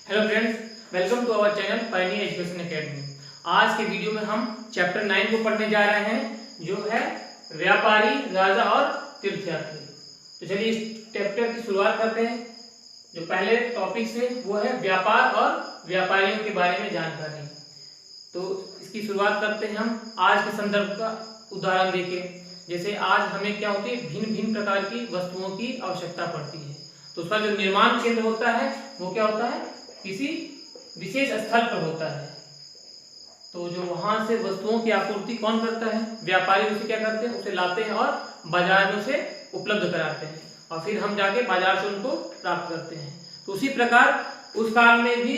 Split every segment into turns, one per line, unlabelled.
Hello friends, welcome to our channel Pioneer Education Academy. आज के video में हम चैप्टर 9 को पढ़ने जा रहे हैं, जो है व्यापारी, राजा और तीर्थयात्री। तो चलिए इस चैप्टर की शुरुआत करते हैं। जो पहले टॉपिक से वो है व्यापार और व्यापारियों के बारे में जानकारी। तो इसकी शुरुआत करते हैं हम आज के संदर्भ का उदाहरण देके। जैसे आज हमें क्या होती है, भिन्न भिन्न प्रकार की वस्तुओं की आवश्यकता पड़ती है, तो उसका जो निर्माण केंद्र होता है वो क्या होता है, किसी विशेष स्थल पर होता है। तो जो वहां से वस्तुओं की आपूर्ति कौन करता है, व्यापारी उसे क्या करते हैं, उसे लाते हैं और बाजार में उसे उपलब्ध कराते हैं, और फिर हम जाके बाजार से उनको प्राप्त करते हैं। तो उसी प्रकार उस काल में भी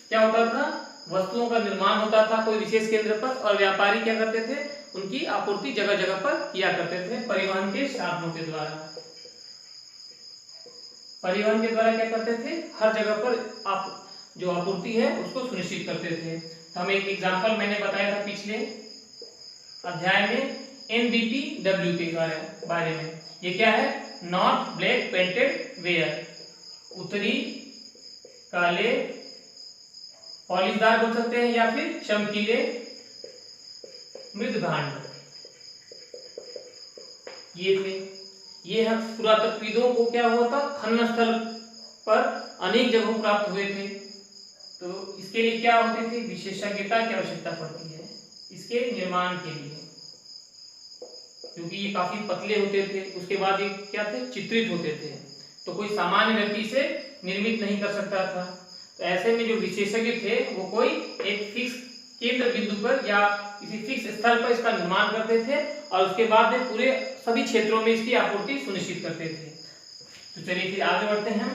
क्या होता था, वस्तुओं का निर्माण होता था कोई विशेष केंद्र पर, और व्यापारी क्या करते थे, उनकी आपूर्ति जगह जगह पर किया करते थे परिवहन के साधनों के द्वारा। परिवहन के द्वारा क्या करते थे, हर जगह पर आप जो आपूर्ति है उसको सुनिश्चित करते थे। तो हम एक एग्जांपल मैंने बताया था पिछले अध्याय में, NBPW के बारे में। ये क्या है, नॉर्थ ब्लैक पेंटेड वेयर, उत्तरी काले पॉलिशदार बोल सकते हैं, या फिर चमकीले मृदभांड। ये थे, ये पुरातत्वविदों को क्या हुआ था, खनन स्थल पर अनेक जगहों प्राप्त हुए थे। तो इसके लिए क्या होती थी, विशेषज्ञता की आवश्यकता पड़ती है इसके निर्माण के लिए, क्योंकि ये काफी पतले होते थे। उसके बाद ये क्या थे, चित्रित होते थे, तो कोई सामान्य व्यक्ति से निर्मित नहीं कर सकता था। तो ऐसे में जो विशेषज्ञ थे वो कोई एक फिक्स केंद्र बिंदु पर या किसी फिक्स स्थल पर इसका निर्माण करते थे, और उसके बाद में पूरे सभी क्षेत्रों में इसकी आपूर्ति सुनिश्चित करते थे। तो चलिए फिर आगे बढ़ते हैं।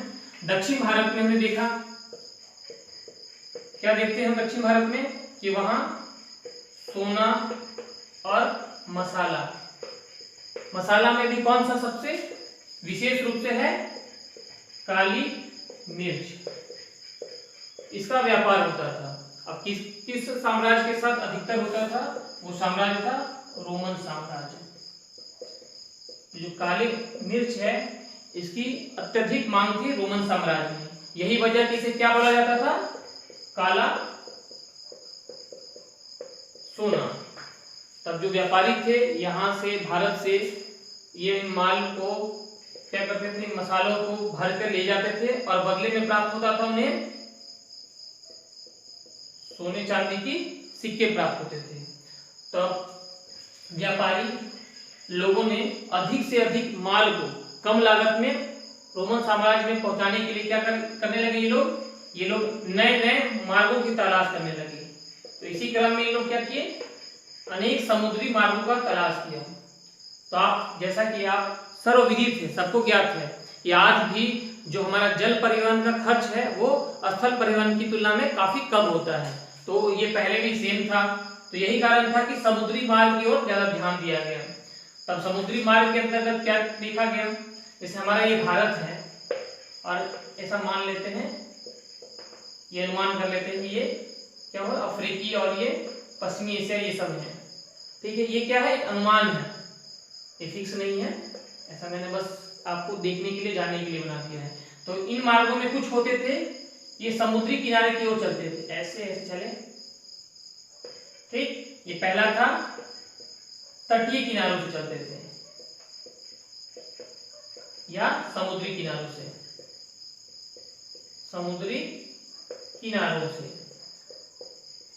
दक्षिण भारत में हमने देखा, क्या देखते हैं दक्षिण भारत में, कि वहां सोना और मसाला में भी कौन सा सबसे विशेष रूप से है, काली मिर्च, इसका व्यापार होता था। अब किस साम्राज्य के साथ अधिकतर होता था, वो साम्राज्य था रोमन साम्राज्य। जो काली मिर्च है इसकी अत्यधिक मांग थी रोमन साम्राज्य में, यही वजह कि इसे क्या बोला जाता था, काला सोना। तब जो व्यापारी थे यहाँ से, भारत से ये माल को क्या करते थे, मसालों को भर कर ले जाते थे, और बदले में प्राप्त होता था उन्हें सोने चांदी की सिक्के प्राप्त होते थे। तो व्यापारी लोगों ने अधिक से अधिक माल को कम लागत में रोमन साम्राज्य में पहुंचाने के लिए क्या करने लगे, ये लोग नए नए मार्गों की तलाश करने लगे। तो इसी क्रम में ये लोग क्या किए, अनेक समुद्री मार्गों का तलाश किया। तो आप जैसा कि आप सर्वविदित है, सबको ज्ञात है कि आज भी जो हमारा जल परिवहन का खर्च है वो स्थल परिवहन की तुलना में काफी कम होता है। तो ये पहले भी सेम था। तो यही कारण था कि समुद्री मार्ग की ओर ज्यादा ध्यान दिया गया। तब समुद्री मार्ग के अंतर्गत क्या देखा गया, जैसे हमारा ये भारत है, और ऐसा मान लेते हैं, ये अनुमान कर लेते हैं कि ये क्या हो, अफ्रीकी और ये पश्चिमी एशिया ये सब है। ठीक है, ये क्या है, एक अनुमान है, ये फिक्स नहीं है। ऐसा मैंने बस आपको देखने के लिए, जानने के लिए बना दिया है। तो इन मार्गों में कुछ होते थे, ये समुद्री किनारे की ओर चलते थे, ऐसे ऐसे चले। ठीक, ये पहला था, तटीय किनारों से चलते थे या समुद्री किनारों से, समुद्री किनारों से।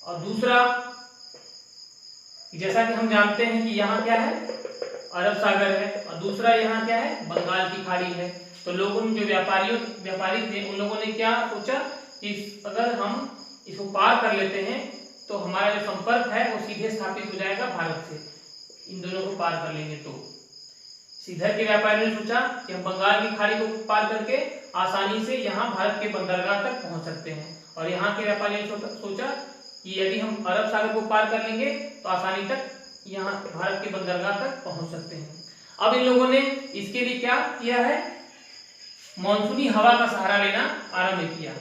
और दूसरा, जैसा कि हम जानते हैं कि यहाँ क्या है, अरब सागर है, और दूसरा यहाँ क्या है, बंगाल की खाड़ी है। तो लोगों ने, जो व्यापारी थे, उन लोगों ने क्या सोचा कि अगर हम इसको पार कर लेते हैं तो हमारा जो संपर्क है वो सीधे स्थापित हो जाएगा भारत से, इन दोनों को पार कर लेंगे। तो इधर के व्यापारियों ने सोचा कि हम बंगाल की खाड़ी को पार करके आसानी से यहाँ भारत के बंदरगाह तक पहुंच सकते हैं, और यहाँ के व्यापारियों ने सोचा कि यदि हम अरब सागर को पार कर लेंगे तो आसानी तक यहाँ भारत के बंदरगाह तक पहुंच सकते हैं। अब इन लोगों ने इसके लिए क्या किया है, मानसूनी हवा का सहारा लेना आरंभ किया।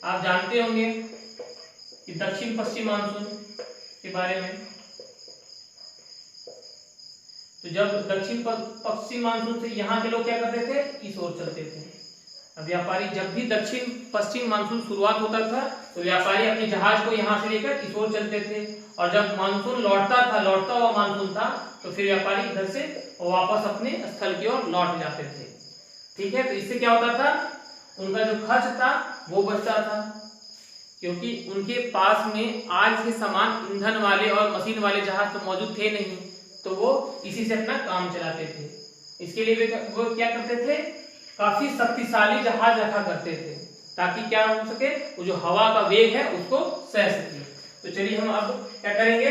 आप जानते होंगे कि दक्षिण पश्चिम मानसून के बारे में। तो जब दक्षिण पश्चिम मानसून से यहाँ के लोग क्या करते थे, इस ओर चलते थे, व्यापारी जब भी दक्षिण पश्चिम मानसून शुरुआत होता था तो व्यापारी अपने जहाज को यहाँ से लेकर इस ओर चलते थे, और जब मानसून लौटता हुआ मानसून था तो फिर व्यापारी इधर से वापस अपने स्थल की ओर लौट जाते थे। ठीक है, तो इससे क्या होता था, उनका जो खर्च था वो बचता था, क्योंकि उनके पास में आज के समान ईंधन वाले और मशीन वाले जहाज तो मौजूद थे नहीं, तो वो इसी से अपना काम चलाते थे। इसके लिए वो क्या करते थे, काफी शक्तिशाली जहाज रखा करते थे, ताकि क्या हो सके, वो जो हवा का वेग है उसको सह सके। तो चलिए हम अब क्या करेंगे,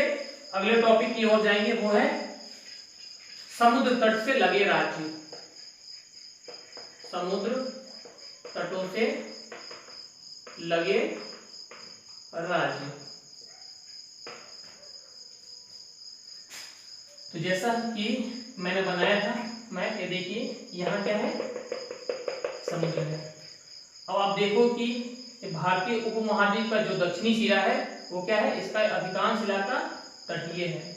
अगले टॉपिक की ओर जाएंगे, वो है समुद्र तट से लगे राज्य। समुद्र तटों से लगे राज्य। तो जैसा कि मैंने बनाया था, मैं ये देखिए यहाँ क्या है, समुद्र है। अब आप देखो कि भारतीय उपमहाद्वीप का जो दक्षिणी सिरा है वो क्या है, इसका अधिकांश इलाका तटीय है।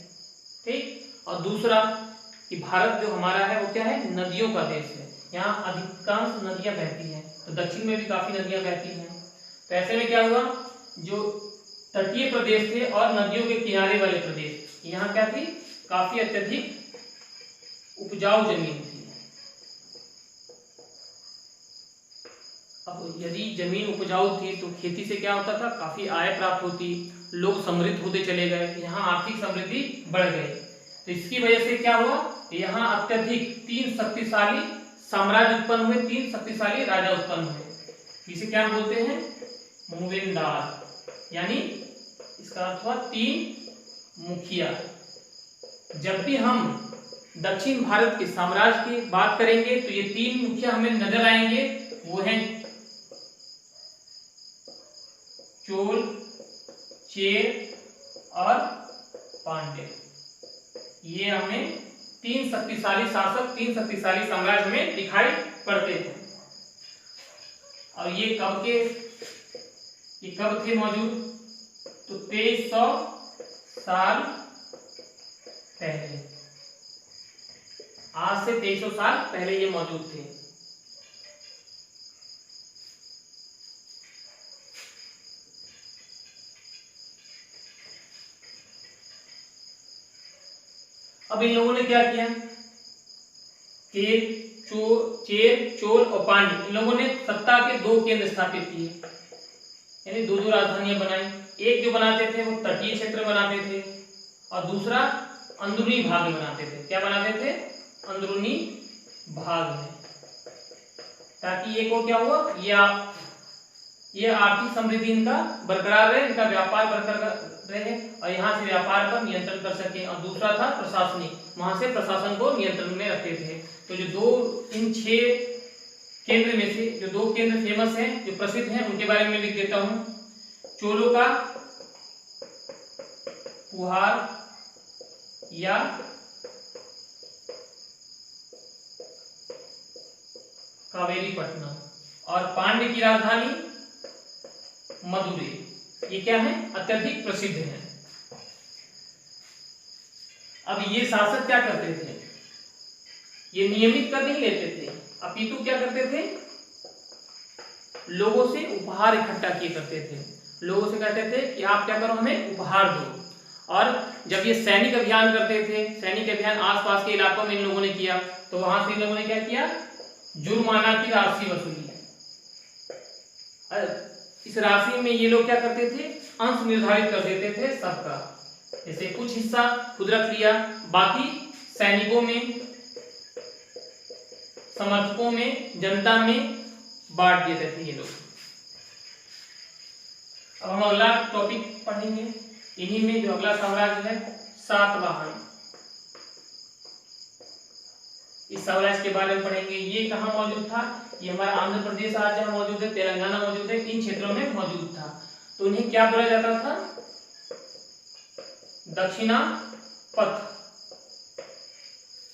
ठीक, और दूसरा कि भारत जो हमारा है वो क्या है, नदियों का देश है, यहाँ अधिकांश नदियां बहती हैं, तो दक्षिण में भी काफी नदियां बहती हैं। तो ऐसे में क्या हुआ, जो तटीय प्रदेश थे और नदियों के किनारे वाले प्रदेश, यहाँ क्या थी, काफी अत्यधिक उपजाऊ जमीन थी। अब यदि जमीन उपजाऊ थी तो खेती से क्या होता था, काफी आय प्राप्त होती, लोग समृद्ध होते चले गए, यहाँ आर्थिक समृद्धि बढ़ गई। तो इसकी वजह से क्या हुआ, यहाँ अत्यधिक 3 शक्तिशाली साम्राज्य उत्पन्न हुए, 3 शक्तिशाली राजा उत्पन्न हुए, जिसे क्या बोलते हैं, मूवेंदार, यानी इसका अर्थ हुआ 3 मुखिया। जब भी हम दक्षिण भारत के साम्राज्य की बात करेंगे तो ये 3 मुखिया हमें नजर आएंगे, वो हैं चोल, चेर और पांड्य। ये हमें 3 शक्तिशाली शासक, 3 शक्तिशाली साम्राज्य में दिखाई पड़ते हैं। और ये कब थे मौजूद, तो 2300 साल पहले, आज से 2300 साल पहले ये मौजूद थे। अब इन लोगों ने क्या किया, चेर, चोल और पांड्य, इन लोगों ने सत्ता के 2 केंद्र स्थापित किए, यानी 2 राजधानियां बनाई। एक जो बनाते थे वो तटीय क्षेत्र बनाते थे, और दूसरा अंदरूनी भाग में बनाते थे। क्या बनाते थे, अंदरूनी भाग में, ताकि ये को क्या हुआ, ये आर्थिक समृद्धि इनका बरकरार रहे, इनका व्यापार बरकरार रहे, और यहाँ से व्यापार पर नियंत्रण कर सके। और दूसरा था प्रशासनिक, वहां से प्रशासन को नियंत्रण में रखते थे। तो जो इन 6 केंद्र में से जो 2 केंद्र फेमस हैं, जो प्रसिद्ध हैं, उनके बारे में लिख देता हूं। चोलों का पुहार या कावेरीपट्टनम, और पांड्य की राजधानी मदुरै। ये क्या है, अत्यधिक प्रसिद्ध है। अब ये शासक क्या करते थे, ये नियमित कर नहीं लेते थे, अपितु क्या करते थे, लोगों से उपहार इकट्ठा किए करते थे। लोगों से कहते थे कि आप क्या करो, हमें उपहार दो। और जब ये सैनिक अभियान करते थे, सैनिक अभियान आसपास के इलाकों में इन लोगों ने किया, तो वहां से इन लोगों ने क्या किया, जुर्माना की राशि वसूली। इस राशि में ये लोग क्या करते थे, अंश निर्धारित कर देते थे सबका, जैसे कुछ हिस्सा खुद रख लिया, बाकी सैनिकों में, समर्थकों में, जनता में बांट देते थे ये लोग। अब हम अगला टॉपिक पढ़ेंगे, इन्हीं में जो अगला साम्राज्य है सातवाहन। इस साम्राज्य के बारे में पढ़ेंगे। ये कहाँ मौजूद था, ये हमारा आंध्र प्रदेश आज जहाँ मौजूद है, तेलंगाना मौजूद है, इन क्षेत्रों में मौजूद था। तो इन्हें क्या बोला जाता था, दक्षिणापथ।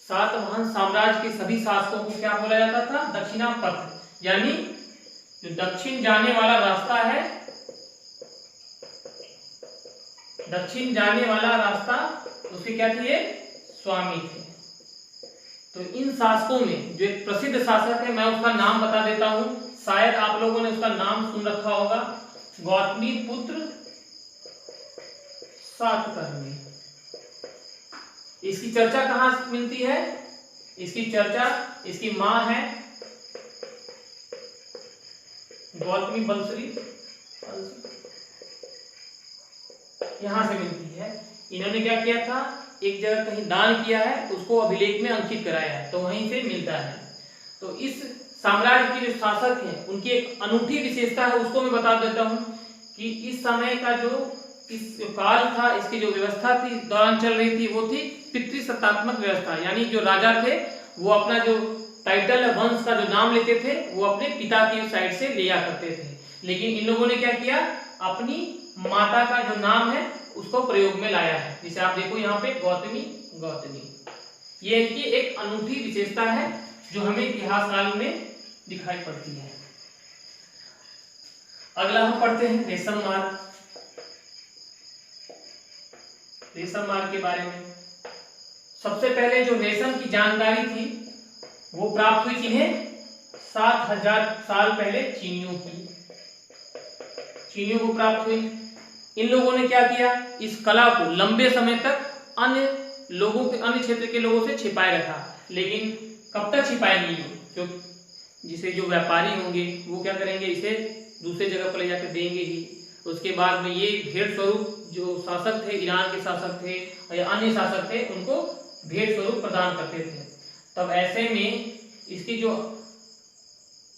सातवाहन साम्राज्य के सभी शासकों को क्या बोला जाता था, दक्षिणापथ, यानी जो दक्षिण जाने वाला रास्ता है, दक्षिण जाने वाला रास्ता, उसके क्या थे, स्वामी थे। तो इन शासकों में जो एक प्रसिद्ध शासक है, मैं उसका नाम बता देता हूं, शायद आप लोगों ने उसका नाम सुन रखा होगा, गौतमी पुत्र सातकर्णी। इसकी चर्चा कहाँ मिलती है? इसकी चर्चा, इसकी मां है गौतमी बलश्री, यहां से मिलती है। इन्होंने क्या किया था, एक जगह कहीं दान किया है, उसको अभिलेख में अंकित कराया है, तो वहीं से मिलता है। तो इस साम्राज्य के जो शासक हैं उनकी एक अनूठी विशेषता है, उसको मैं बता देता हूं कि इस समय का जो इस काल था, इसकी जो व्यवस्था थी दौरान चल रही थी, वो थी पितृसत्तात्मक व्यवस्था। यानी जो राजा थे वो अपना जो टाइटल वंश का जो नाम लेते थे वो अपने पिता की साइड से लिया करते थे, लेकिन इन लोगों ने क्या किया, अपनी माता का जो नाम है उसको प्रयोग में लाया है। जिसे आप देखो यहाँ पे गौतमी गौतमी, ये इनकी एक अनूठी विशेषता है जो हमें इतिहास काल में दिखाई पड़ती है। अगला हम पढ़ते हैं रेशम मार्ग। रेशम मार्ग के बारे में सबसे पहले जो रेशम की जानकारी थी वो प्राप्त हुई किन्हें, 7000 साल पहले चीनियों की, चीनियों को प्राप्त हुई। इन लोगों ने क्या किया, इस कला को लंबे समय तक अन्य लोगों के, अन्य क्षेत्र के लोगों से छिपाए रखा, लेकिन कब तक छिपाएंगे, जो जिसे जो व्यापारी होंगे वो क्या करेंगे, इसे दूसरे जगह पर ले जाकर देंगे ही। उसके बाद में ये भेंट स्वरूप जो शासक थे, ईरान के शासक थे या अन्य शासक थे, उनको भेंट स्वरूप प्रदान करते थे। तब ऐसे में इसकी जो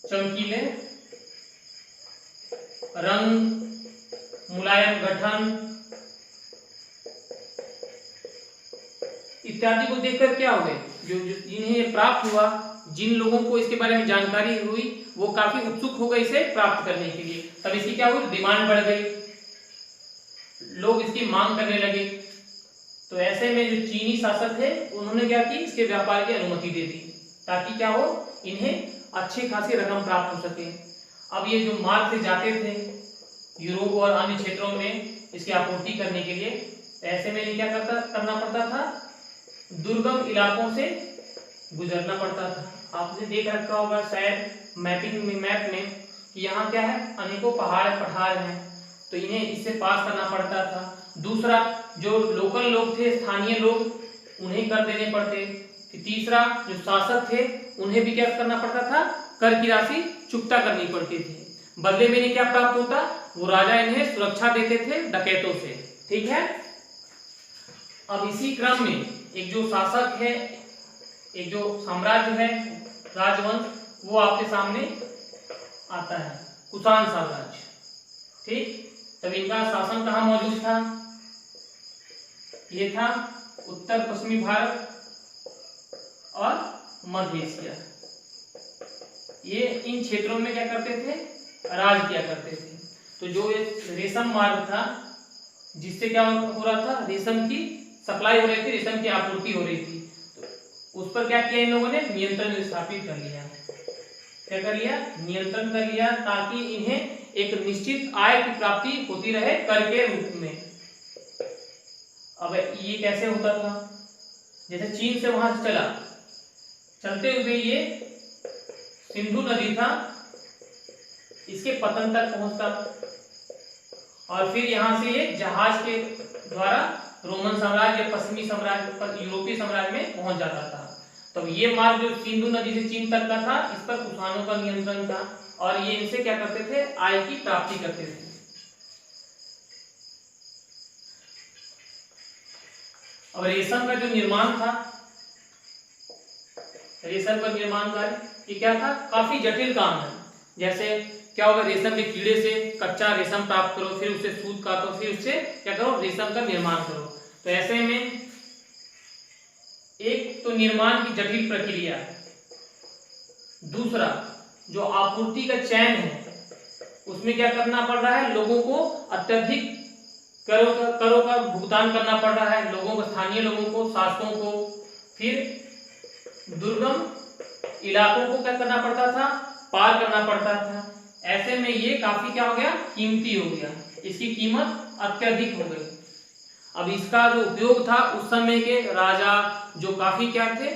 चमकीले रंग, मुलायम गठन इत्यादि को देखकर क्या हुए, जो जिन्हें ये प्राप्त हुआ, जिन लोगों को इसके बारे में जानकारी हुई, वो काफी उत्सुक हो गए इसे प्राप्त करने के लिए। तब इसकी क्या हुई, डिमांड बढ़ गई, लोग इसकी मांग करने लगे। तो ऐसे में जो चीनी शासक थे उन्होंने क्या की, इसके व्यापार की अनुमति दे दी, ताकि क्या हो, इन्हें अच्छी खासी रकम प्राप्त हो सके। अब ये जो मार्ग से जाते थे यूरोप और अन्य क्षेत्रों में इसकी आपूर्ति करने के लिए, ऐसे में इन्हें क्या करना पड़ता था, दुर्गम इलाकों से गुजरना पड़ता था। आपने देख रखा होगा शायद मैपिंग में, मैप में, कि यहाँ क्या है, अनेकों पहाड़ पठार हैं, तो इन्हें इससे पास करना पड़ता था। दूसरा, जो लोकल लोग थे, स्थानीय लोग, उन्हें कर देने पड़ते। तीसरा, जो शासक थे उन्हें भी क्या करना पड़ता था, कर की राशि चुकता करनी पड़ती थी। बदले में इन्हें क्या प्राप्त होता, वो राजा इन्हें सुरक्षा देते थे डकैतों से। ठीक है। अब इसी क्रम में एक जो शासक है, एक जो साम्राज्य है, राजवंश, वो आपके सामने आता है, कुषाण साम्राज्य। ठीक। तब इनका शासन कहाँ मौजूद था, ये था उत्तर पश्चिमी भारत और मध्य एशिया। ये इन क्षेत्रों में क्या करते थे, राज किया करते थे। तो जो रेशम मार्ग था, जिससे क्या हो रहा था, रेशम की सप्लाई हो रही थी, रेशम की आपूर्ति हो रही थी, तो उस पर क्या किया इन लोगों ने, नियंत्रण स्थापित कर लिया। क्या कर लिया, नियंत्रण कर लिया, ताकि इन्हें एक निश्चित आय की प्राप्ति होती रहे कर के रूप में। अब ये कैसे होता था, जैसे चीन से वहां से चलते हुए ये सिंधु नदी था, इसके पतन तक पहुंचता, और फिर यहां से ये जहाज के द्वारा रोमन साम्राज्य, पश्चिमी साम्राज्य, यूरोपीय साम्राज्य में पहुंच जाता था। तो ये मार्ग जो सिंधु नदी से चीन तक का था, इस पर कुषाणों का नियंत्रण था, और ये इनसे क्या करते थे, आय की प्राप्ति करते थे। अब रेशम का जो निर्माण था, रेशम का निर्माण कार्य ये क्या था, काफी जटिल काम है। जैसे क्या होगा, रेशम के कीड़े से कच्चा रेशम प्राप्त करो, फिर उसे सूत काटो, फिर उससे क्या करो, रेशम का निर्माण करो। तो ऐसे में एक तो निर्माण की जटिल प्रक्रिया, दूसरा जो आपूर्ति का चैन है उसमें क्या करना पड़ रहा है, लोगों को अत्यधिक करों का भुगतान करना पड़ रहा है, लोगों को, स्थानीय लोगों को, शासकों को। फिर दुर्गम इलाकों को क्या करना पड़ता था, पार करना पड़ता था। ऐसे में ये काफी क्या हो गया, कीमती हो गया, इसकी कीमत अत्यधिक हो गई। अब इसका जो उपयोग था, उस समय के राजा जो काफी क्या थे,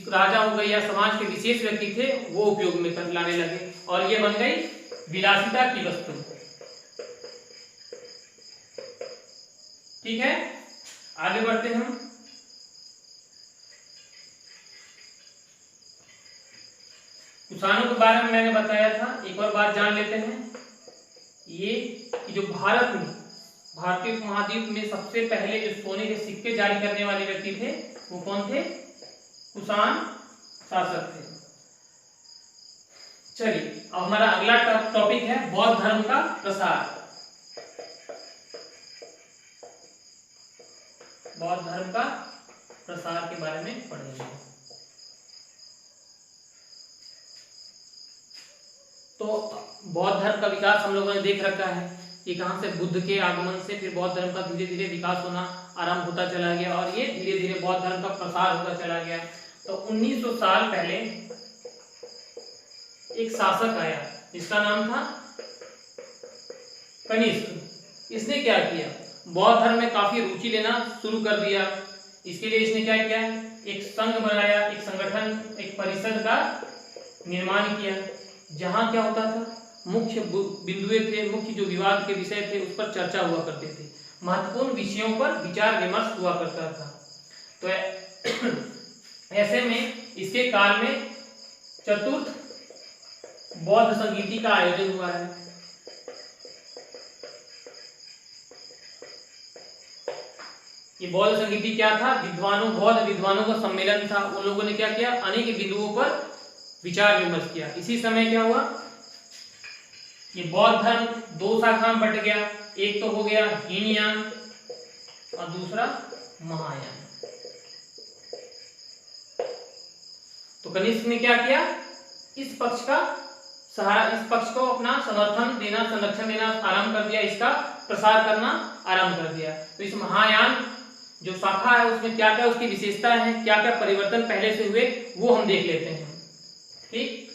राजा हो गए या समाज के विशेष व्यक्ति थे, वो उपयोग में लाने लगे। और ये बन गई विलासिता की वस्तु। ठीक है, आगे बढ़ते हैं हम। कुषाणों के बारे में मैंने बताया था, एक और बात जान लेते हैं। ये कि जो भारत में, भारतीय उपमहाद्वीप में सबसे पहले जो सोने के सिक्के जारी करने वाले व्यक्ति थे वो कौन थे? कुषाण शासक थे। चलिए, अब हमारा अगला टॉपिक है बौद्ध धर्म का प्रसार। बौद्ध धर्म का प्रसार के बारे में पढ़ेंगे। तो बौद्ध धर्म का विकास हम लोगों ने देख रखा है कि कहां से बुद्ध के आगमन से फिर बौद्ध धर्म का धीरे धीरे विकास होना आरंभ होता चला गया और ये धीरे धीरे बौद्ध धर्म का प्रसार होता चला गया। तो 1900 साल पहले एक शासक आया जिसका नाम था कनिष्क। इसने क्या किया? बौद्ध धर्म में काफी रुचि लेना शुरू कर दिया। इसके लिए इसने क्या किया? एक संघ बनाया, एक संगठन, एक परिषद का निर्माण किया, जहां क्या होता था, मुख्य बिंदुए थे, मुख्य जो विवाद के विषय थे उस पर चर्चा हुआ करते थे, महत्वपूर्ण विषयों पर विचार विमर्श हुआ करता था। तो ऐसे में इसके काल में चतुर्थ बौद्ध संगीति का आयोजन हुआ है। ये बौद्ध संगीति क्या था? विद्वानों, बौद्ध विद्वानों का सम्मेलन था। उन लोगों ने क्या किया? अनेक बिंदुओं पर विचार विमर्श किया। इसी समय क्या हुआ? ये बौद्ध धर्म दो शाखा में बट गया। एक तो हो गया हीनयान और दूसरा महायान। तो कनिष्क ने क्या किया? इस पक्ष का सहारा, इस पक्ष को अपना समर्थन देना, संरक्षण देना आरंभ कर दिया, इसका प्रसार करना आरंभ कर दिया। तो इस महायान जो शाखा है उसमें क्या क्या उसकी विशेषताएं हैं, क्या क्या परिवर्तन पहले से हुए, वो हम देख लेते हैं। ठीक,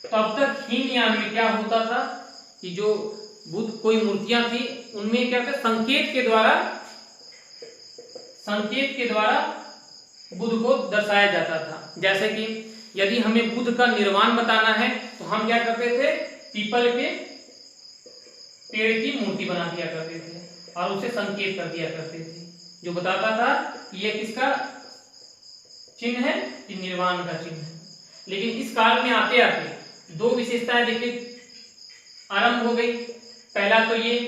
तो अब तक हीनयान में क्या होता था कि जो बुद्ध कोई मूर्तियां थी उनमें क्या था, संकेत के द्वारा बुद्ध को दर्शाया जाता था। जैसे कि यदि हमें बुद्ध का निर्वाण बताना है तो हम क्या करते थे? पीपल के पेड़ की मूर्ति बना दिया करते थे और उसे संकेत कर दिया करते थे, जो बताता था कि यह किसका चिन्ह है? ये निर्वाण का चिन्ह है। लेकिन इस काल में आते आते दो विशेषताएं देखिए आरंभ हो गई। पहला तो ये,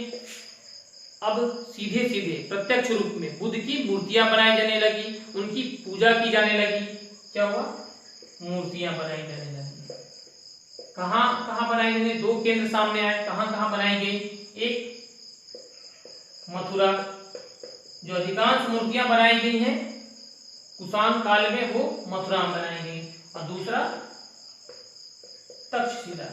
अब सीधे सीधे प्रत्यक्ष रूप में बुद्ध की मूर्तियां बनाई जाने लगी, उनकी पूजा की जाने लगी। क्या हुआ? मूर्तियां बनाई जाने लगी। कहां कहां बनाई जाने? दो केंद्र सामने आए। कहां कहां बनाई गई? एक मथुरा, जो अधिकांश मूर्तियां बनाई गई हैं कुषाण काल में, वो मथुरा में बनाई गई, और दूसरा तक्षशिला।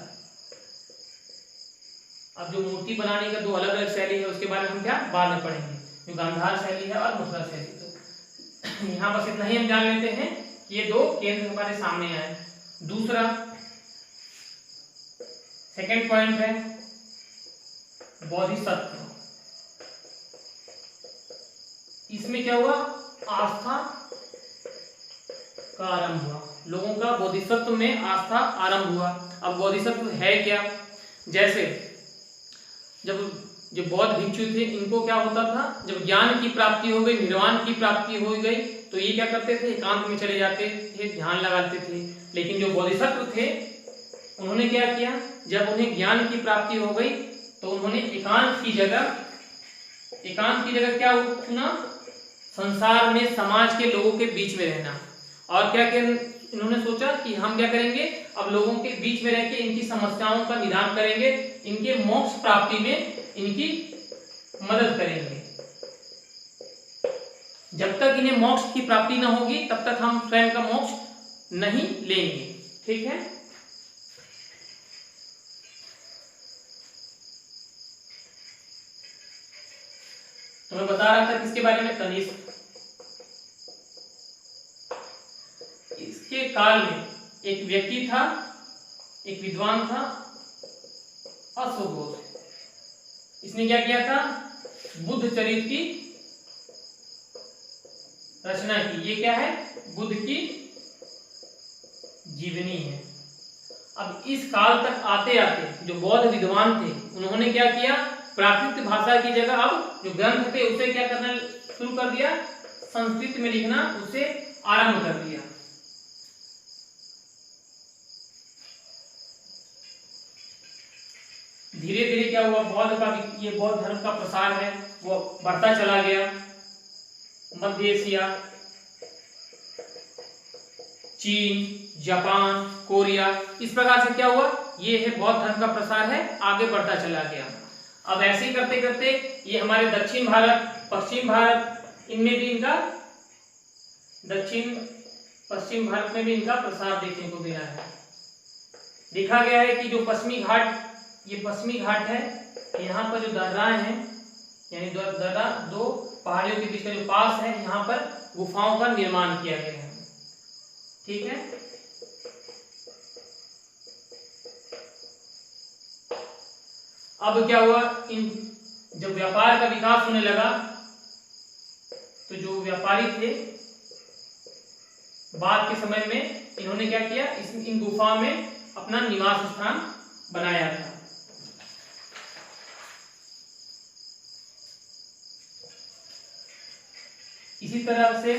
अब जो मूर्ति बनाने का दो अलग अलग शैली है उसके बारे में हम क्या बाद में पढ़ेंगे, जो गांधार शैली है और मथुरा शैली। तो यहाँ बस इतना ही हम जान लेते हैं कि ये दो केंद्र हमारे सामने आए। दूसरा सेकंड पॉइंट है बोधिसत्व। इसमें क्या हुआ? आस्था का आरंभ हुआ। लोगों का बोधिसत्व में आस्था आरंभ हुआ। अब बोधिसत्व है क्या? जैसे जब जो बौद्ध भिक्षु थे इनको क्या होता था, जब ज्ञान की प्राप्ति हो गई, निर्वाण की प्राप्ति हो गई, तो ये क्या करते थे? एकांत में चले जाते थे, ध्यान लगाते थे। लेकिन जो बोधिसत्व थे उन्होंने क्या किया? जब उन्हें ज्ञान की प्राप्ति हो गई तो उन्होंने एकांत की जगह क्या चुना? संसार में, समाज के लोगों के बीच में रहना। और क्या इन्होंने सोचा कि हम क्या करेंगे? अब लोगों के बीच में रह के इनकी समस्याओं का निदान करेंगे, इनके मोक्ष प्राप्ति में इनकी मदद करेंगे। जब तक इन्हें मोक्ष की प्राप्ति न होगी तब तक हम स्वयं का मोक्ष नहीं लेंगे। ठीक है, तो मैं बता रहा था किसके बारे में? कनिष्क। इसके काल में एक व्यक्ति था, एक विद्वान था, अश्वघोष। इसने क्या किया था? बुद्ध चरित्र की रचना की। ये क्या है? बुद्ध की जीवनी है। अब इस काल तक आते आते जो बौद्ध विद्वान थे उन्होंने क्या किया, प्राकृत भाषा की जगह अब जो ग्रंथ थे उसे क्या करना शुरू कर दिया, संस्कृत में लिखना उसे आरंभ कर दिया। धीरे धीरे क्या हुआ, ये बौद्ध धर्म का प्रसार है वो बढ़ता चला गया। मध्य एशिया, चीन, जापान, कोरिया, इस प्रकार से क्या हुआ, ये है बौद्ध धर्म का प्रसार है, आगे बढ़ता चला गया। अब ऐसे ही करते करते ये हमारे दक्षिण भारत, पश्चिम भारत, इनमें भी इनका दक्षिण पश्चिम भारत में भी इनका प्रसार देखने को मिला है। देखा गया है कि जो पश्चिमी घाट, ये पश्चिमी घाट है, यहाँ पर जो दर्राएं हैं यानी दर्रा दो पहाड़ियों के बीच का जो पास है, यहाँ पर गुफाओं का निर्माण किया गया है। ठीक है, अब क्या हुआ, इन जब व्यापार का विकास होने लगा तो जो व्यापारी थे बाद के समय में इन्होंने क्या किया, इन गुफाओं में अपना निवास स्थान बनाया था। इसी तरह से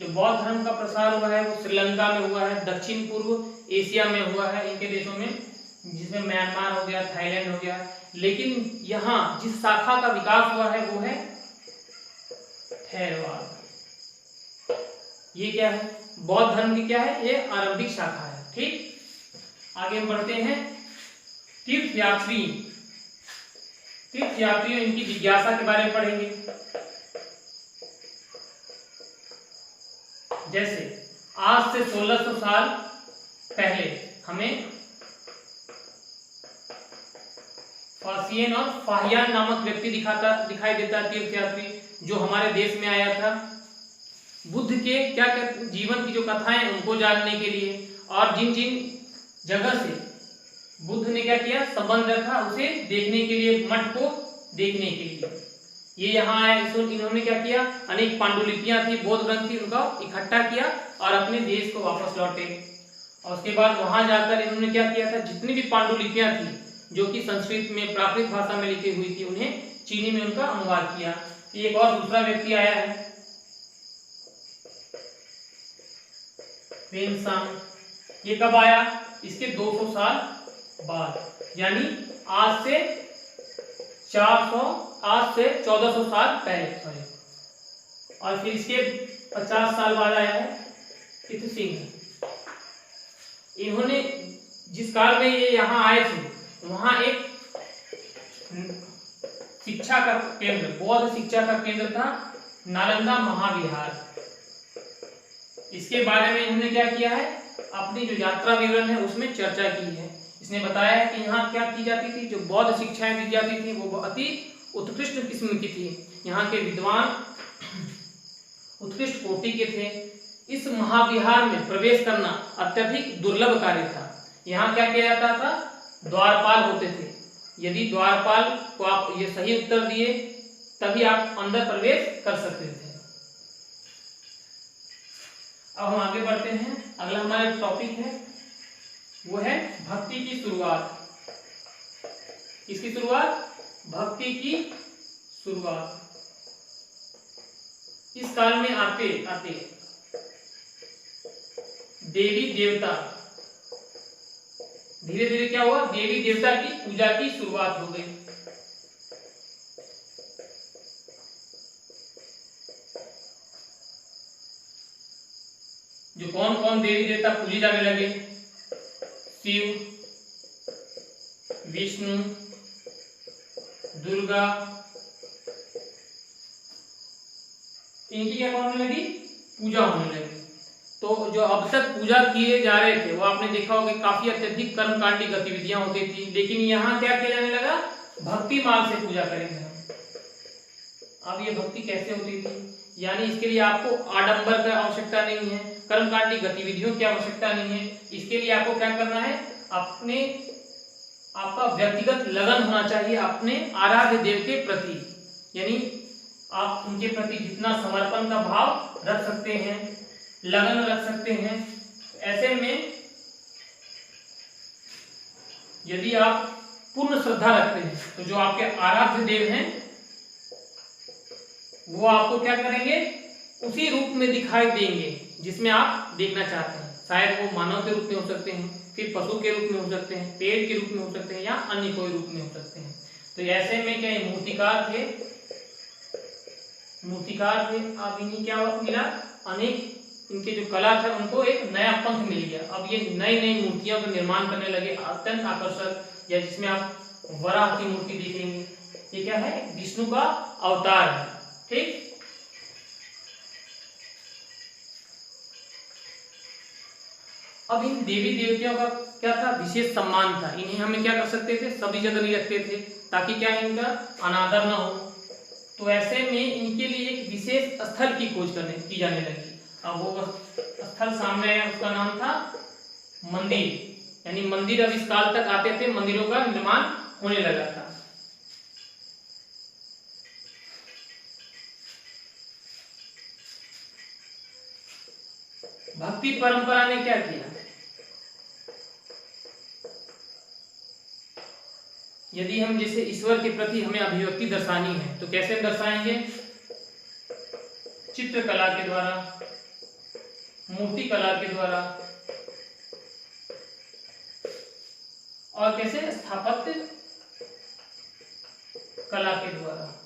जो बौद्ध धर्म का प्रसार हुआ है वो श्रीलंका में हुआ है, दक्षिण पूर्व एशिया में हुआ है, इनके देशों में, जिसमें म्यांमार हो गया, थाईलैंड हो गया। लेकिन यहाँ जिस शाखा का विकास हुआ है वो है थेरवाद। ये क्या है, बौद्ध धर्म की क्या है, ये आरंभिक शाखा है। ठीक, आगे हम बढ़ते हैं। तीर्थयात्रियों इनकी जिज्ञासा के बारे में पढ़ेंगे। जैसे आज से 1600 साल पहले हमें फासियन और फाहियान नामक व्यक्ति दिखाई देता तीर्थयात्री, जो हमारे देश में आया था बुद्ध के क्या जीवन की जो कथाएं उनको जानने के लिए, और जिन जिन जगह से बुद्ध ने क्या किया, संबंध रखा, उसे देखने के लिए, मठ को देखने के लिए ये यहाँ आया। इन्होंने क्या किया, अनेक पांडुलिपियां थी, बौद्ध ग्रंथ थी, उनका इकट्ठा किया और अपने देश को वापस लौटे। और उसके बाद वहां जाकर इन्होंने क्या किया था, जितनी भी पांडुलिपियां थी जो कि संस्कृत में प्राकृत भाषा में लिखी हुई थी, उन्हें चीनी में उनका अनुवाद किया। एक और दूसरा व्यक्ति आया है, वेनसांग। ये कब आया, इसके 200 साल बाद, यानी आज से 1400 साल पहले, सॉरी। और फिर इसके 50 साल बाद आया है तितु सिंह। इन्होंने जिस काल में ये यहाँ आए थे वहां एक शिक्षा का केंद्र, बौद्ध शिक्षा का केंद्र था नालंदा महाविहार। इसके बारे में इन्होंने क्या किया है, अपनी जो यात्रा विवरण है उसमें चर्चा की है। इसने बताया है कि यहाँ क्या की जाती थी, जो बौद्ध शिक्षाएं दी जाती थी वो अति उत्कृष्ट किस्म की थी। यहाँ के विद्वान उत्कृष्ट कोटि के थे। इस महाविहार में प्रवेश करना अत्यधिक दुर्लभ कार्य था। यहाँ क्या किया जाता था, द्वारपाल होते थे। यदि द्वारपाल को आप ये सही उत्तर दिए तभी आप अंदर प्रवेश कर सकते थे। अब हम आगे बढ़ते हैं। अगला हमारा टॉपिक है वो है भक्ति की शुरुआत। किसकी शुरुआत, भक्ति की शुरुआत। इस काल में आते आते देवी देवता, धीरे धीरे क्या हुआ, देवी देवता की पूजा की शुरुआत हो गई। जो कौन कौन देवी देवता पूजे जाने लगे, शिव, विष्णु, दुर्गा, इनकी क्या होने लगी, पूजा होने लगी। तो जो अब तक पूजा किए जा रहे थे वो आपने देखा होगा काफी अत्यधिक कर्मकांडी गतिविधियां होती थी, लेकिन यहाँ क्या किया जाने लगा, भक्ति मार्ग से पूजा करेंगे हम। अब ये भक्ति कैसे होती थी, यानी इसके लिए आपको आडंबर का आवश्यकता नहीं है, कर्मकांडी गतिविधियों की आवश्यकता नहीं है। इसके लिए आपको क्या करना है, आपका व्यक्तिगत लगन होना चाहिए अपने आराध्य देव के प्रति, यानी आप उनके प्रति जितना समर्पण का भाव रख सकते हैं, लगन रख सकते हैं। ऐसे में यदि आप पूर्ण श्रद्धा रखते हैं तो जो आपके आराध्य देव हैं वो आपको क्या करेंगे, उसी रूप में दिखाई देंगे जिसमें आप देखना चाहते हैं। शायद वो मानव के रूप में हो सकते हैं, फिर पशु के रूप में हो सकते हैं, पेड़ के रूप में हो सकते हैं, या अन्य कोई रूप में हो सकते हैं। तो ऐसे में क्या मूर्तिकार थे, अब इन्हें क्या मिला, अनेक इनके जो कला था उनको एक नया पंख मिल गया। अब ये नई नई मूर्तियों का निर्माण करने लगे, अत्यंत आकर्षक, या जिसमें आप वराह की मूर्ति देखेंगे। ये क्या है, विष्णु का अवतार है। ठीक, अब इन देवी देवताओं का क्या था, विशेष सम्मान था। इन्हें हमें क्या कर सकते थे, सभी जगह नहीं रखते थे ताकि क्या इनका अनादर ना हो। तो ऐसे में इनके लिए एक विशेष स्थल की खोज की जाने लगी। अब वो स्थल सामने है, उसका नाम था मंदिर, यानी मंदिर अब इस काल तक आते थे, मंदिरों का निर्माण होने लगा था। भक्ति परंपरा ने क्या किया, यदि हम जैसे ईश्वर के प्रति हमें अभिव्यक्ति दर्शानी है तो कैसे दर्शाएंगे, चित्रकला के द्वारा, मूर्ति कला के द्वारा, और कैसे, स्थापत्य कला के द्वारा।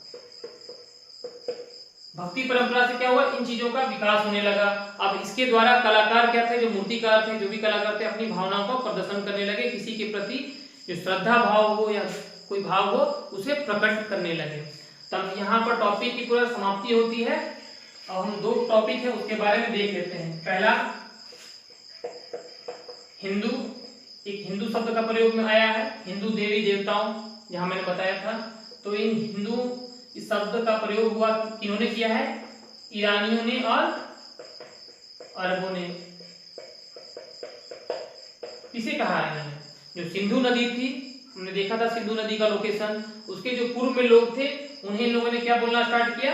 भक्ति परंपरा से क्या हुआ, इन चीजों का विकास होने लगा। अब इसके द्वारा कलाकार क्या थे, जो मूर्तिकार थे, जो भी कलाकार थे, अपनी भावनाओं का प्रदर्शन करने लगे, किसी के प्रति जो श्रद्धा भाव हो या कोई भाव हो उसे प्रकट करने लगे। तब यहाँ पर टॉपिक की पूरा समाप्ति होती है। अब हम दो टॉपिक है उसके बारे में देख लेते हैं। पहला, हिंदू, एक हिंदू शब्द का प्रयोग में आया है, हिंदू देवी देवताओं, जहां मैंने बताया था। तो इन हिंदू इस शब्द का प्रयोग हुआ किन्होंने किया है, ईरानियों ने और अरबों ने। किसे कहा है इन्होंने, जो सिंधु नदी थी, हमने देखा था सिंधु नदी का लोकेशन, उसके जो पूर्व में लोग थे उन्हीं लोगों ने क्या बोलना स्टार्ट किया,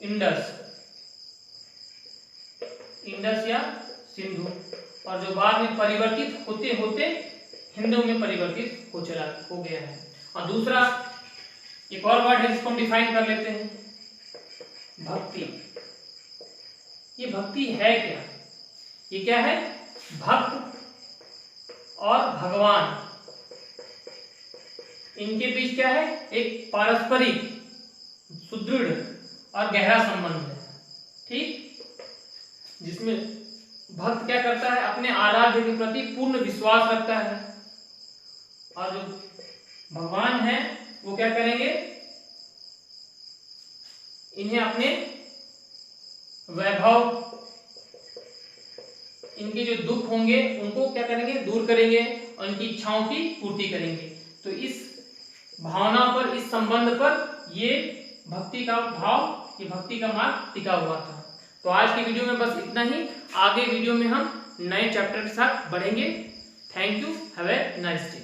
इंडस, इंडस या सिंधु, और जो बाद में परिवर्तित होते होते हिंदू में परिवर्तित हो गया है। और दूसरा एक और वर्ड है जिसको हम डिफाइन कर लेते हैं, भक्ति। ये भक्ति है क्या, ये क्या है, भक्त और भगवान, इनके बीच क्या है, एक पारस्परिक सुदृढ़ और गहरा संबंध है। ठीक, जिसमें भक्त क्या करता है, अपने आराध्य के प्रति पूर्ण विश्वास रखता है, और जो भगवान है वो क्या करेंगे, इन्हें अपने वैभव, इनके जो दुख होंगे उनको क्या करेंगे, दूर करेंगे, और इनकी इच्छाओं की पूर्ति करेंगे। तो इस भावना पर, इस संबंध पर ये भक्ति का भाव, ये भक्ति का मार्ग टिका हुआ था। तो आज की वीडियो में बस इतना ही। आगे वीडियो में हम नए चैप्टर के साथ बढ़ेंगे। Thank you, have a nice day.